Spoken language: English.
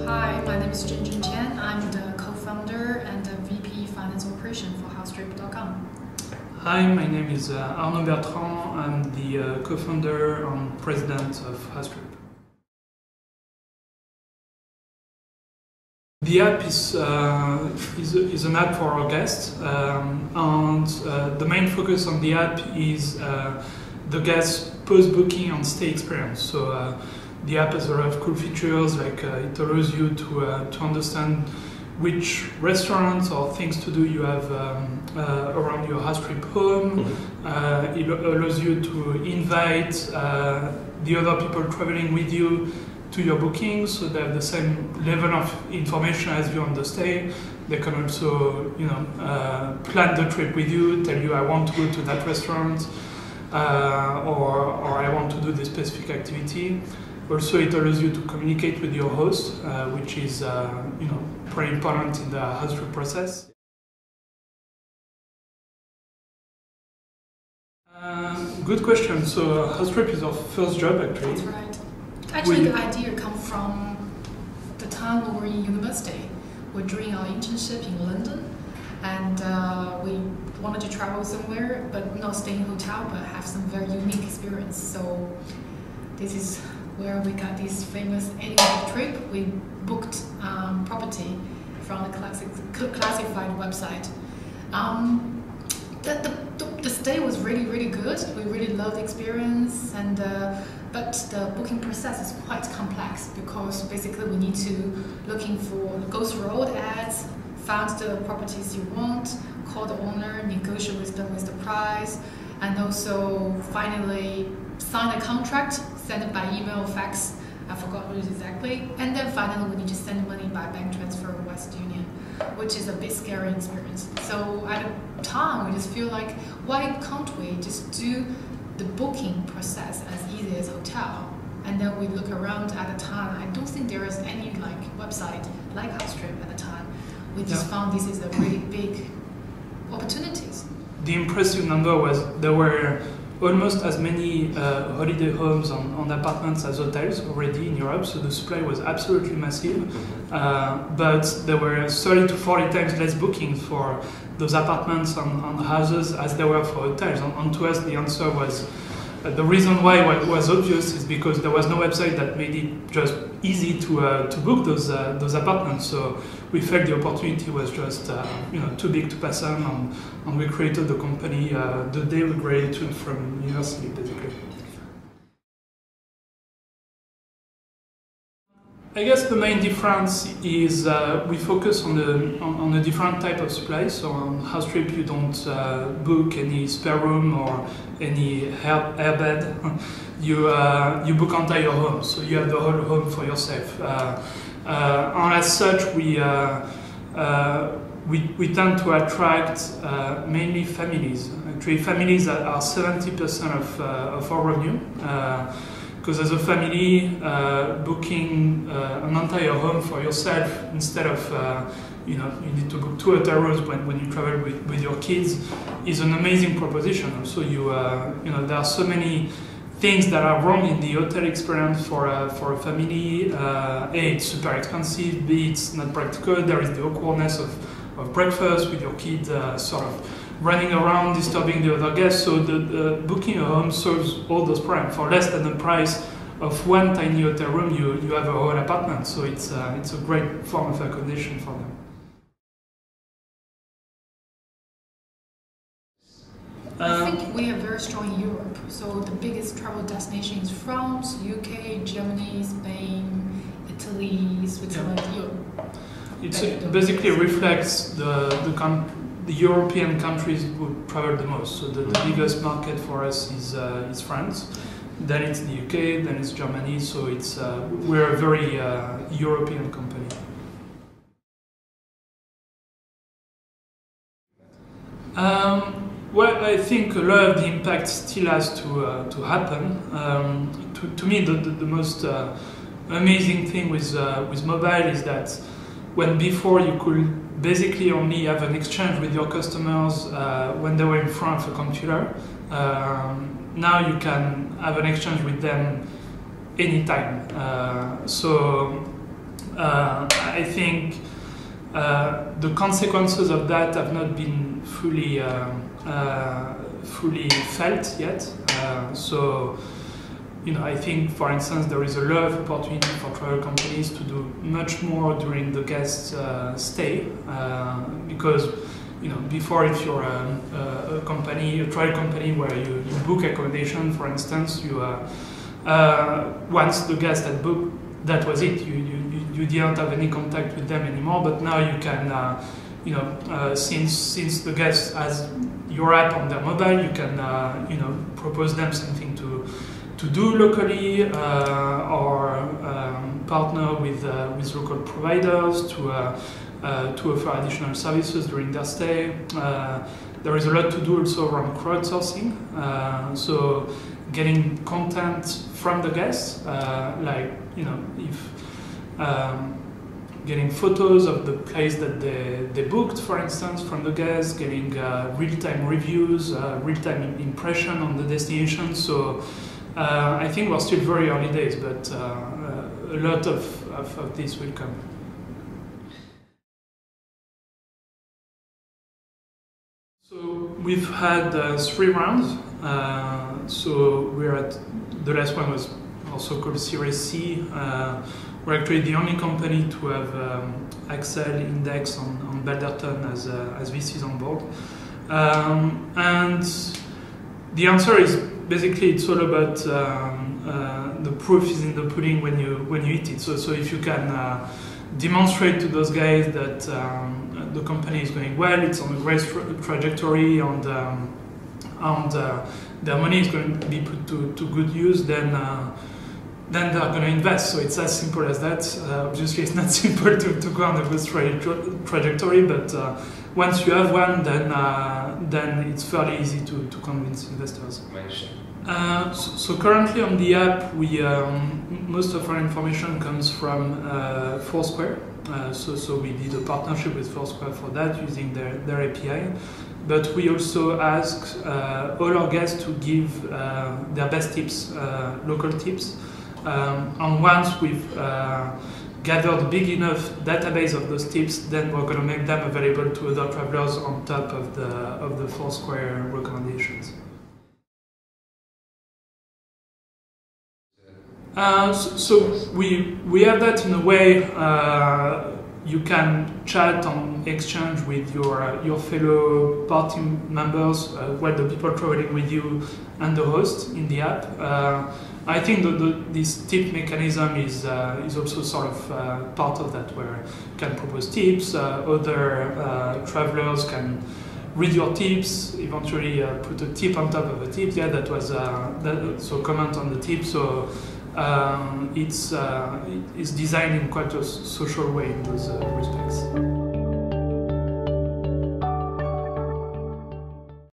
Hi, my name is Junjun Chen. I'm the co-founder and the VP Finance Operation for HouseTrip.com. Hi, my name is Arnaud Bertrand. I'm the co-founder and president of HouseTrip. The app is an app for our guests, and the main focus on the app is the guests' post-booking and stay experience. So the app has a lot of cool features, like it allows you to understand which restaurants or things to do you have around your HouseTrip home. It allows you to invite the other people traveling with you to your bookings, so they have the same level of information as you on the stay. They can also, plan the trip with you, tell you I want to go to that restaurant, or I want to do this specific activity. Also, it allows you to communicate with your host, which is pretty important in the HouseTrip process. Good question. So HouseTrip is our first job, actually. That's right. Actually, the idea comes from the time we were in university. We're doing our internship in London, and we wanted to travel somewhere, but not stay in a hotel, but have some very unique experience. So this is where we got this famous annual trip. We booked property from the classified website. The stay was really good. We really loved the experience, and but the booking process is quite complex because basically we need to go through all the ads, find the properties you want, call the owner, negotiate with them with the price, and also finally sign a contract, send it by email, fax, I forgot what it is exactly, and then finally we need to send money by bank transfer or Western Union, which is a bit scary experience. So at the time we just feel like, why can't we just do the booking process as easy as hotel? And then we look around at the time, I don't think there is any website like HouseTrip at the time. We just found this is a really big opportunities. The impressive number was there were almost as many holiday homes and apartments as hotels already in Europe, so the supply was absolutely massive. But there were 30 to 40 times less bookings for those apartments and houses as there were for hotels. And to us, the answer was the reason why it was obvious is because there was no website that made it just easy to book those apartments. So we felt the opportunity was just too big to pass on, and we created the company the day we graduated from university, basically. I guess the main difference is we focus on a different type of supply. So on HouseTrip you don't book any spare room or any airbed. You book entire home, so you have the whole home for yourself. And as such, we tend to attract mainly families. Actually, families are 70% of our revenue. Because as a family, booking an entire home for yourself instead of you need to book 2 hotel rooms when you travel with your kids is an amazing proposition. Also, there are so many things that are wrong in the hotel experience for a family. A, it's super expensive. B, it's not practical. There is the awkwardness of breakfast with your kids sort of running around, disturbing the other guests. So the booking a home solves all those problems. For less than the price of one tiny hotel room, you have a whole apartment. So it's a great form of accommodation for them. I think we are very strong in Europe. So the biggest travel destination is France, UK, Germany, Spain, Italy, Switzerland, Europe. It basically reflects the European countries who travel the most. So the biggest market for us is France, then it's the UK, then it's Germany. So we're a very European company. Well, I think a lot of the impact still has to happen. To me, the most amazing thing with mobile is that when before you could basically only have an exchange with your customers when they were in front of a computer, now you can have an exchange with them anytime. So I think the consequences of that have not been fully felt yet. So, I think, for instance, there is a lot of opportunity for travel companies to do much more during the guest stay, because, before, if you're a company, a travel company where you book accommodation, for instance, you once the guest had booked, that was it. You didn't have any contact with them anymore. But now you can, since the guest has your app on their mobile, you can, propose them something to do locally, or partner with local providers to offer additional services during their stay. There is a lot to do also around crowdsourcing, so getting content from the guests, if getting photos of the place that they booked, for instance, from the guests, getting real-time reviews, real-time impression on the destination. So I think we're still very early days, but a lot of this will come. So we've had 3 rounds. So we're at, the last one was also called Series C. We're actually the only company to have Axel Index on Bertrand as VCs on board. And the answer is basically it's all about the proof is in the pudding when you eat it. So if you can demonstrate to those guys that the company is going well, it's on a great trajectory, and their money is going to be put to good use, then they're going to invest. So it's as simple as that. Obviously, it's not simple to go on a good trajectory, but once you have one, then it's fairly easy to convince investors. So currently on the app, we most of our information comes from Foursquare. So we did a partnership with Foursquare for that, using their API. But we also ask all our guests to give their best tips, local tips. And once we've gathered a big enough database of those tips, then we're going to make them available to other travelers on top of the Foursquare recommendations. So we have that in a way. You can chat and exchange with your fellow party members, while the people traveling with you, and the host in the app. I think this tip mechanism is also sort of part of that, where you can propose tips, other travelers can read your tips, eventually put a tip on top of a tip. Yeah, that was so comment on the tip. So it's designed in quite a social way in those respects.